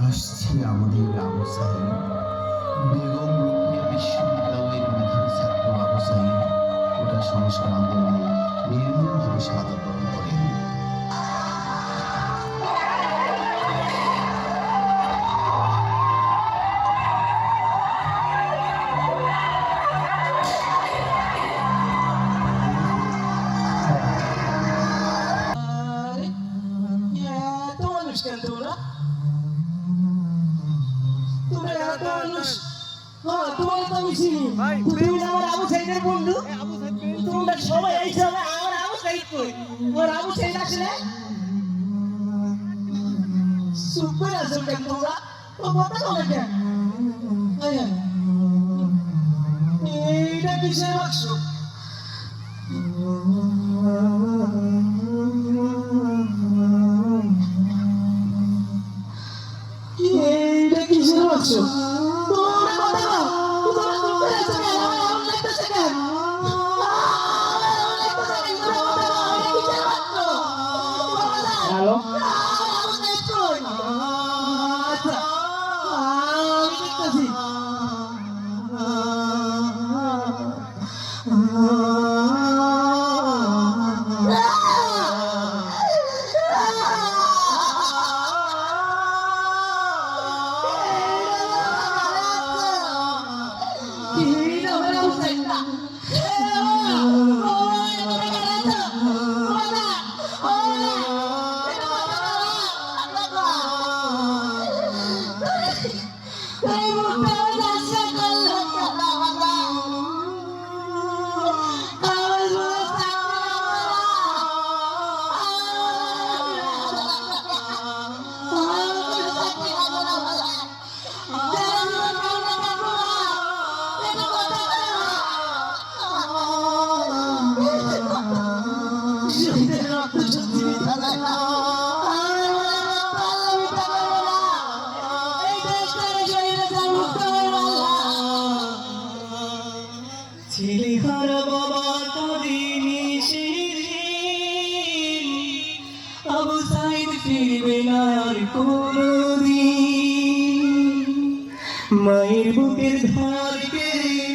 আসছে আমাদের আবু সাইদ, বেগম রোকেয়া বিশ্ববিদ্যালয়ের মেধাবী ছাত্র আবু সাইদ কোটা সংস্কার আন্দোলনে নির্মমভাবে শাহাদাত বরণ করেন। তোমার তো আমি চিনি, তুমি আমার আবু সাইদের বন্ধু। তোমরা সবাই আইছো, আমার আবু সাইদ কই? ওর আবু সাইদ আসলে চুপ করে আছো কেন তোমরা? ও কথা বলে কেন? এইটা কিসের বাক্স? এইটা কিসের বাক্স? হ্যালো, আচ্ছা আমি দেখতেছি। ছেলে হারা বাবা তোদিনী শিরিন, আবু সাইদ ফিরবে না আর কোনদিন। মায়ের বুকের ধার কেড়ে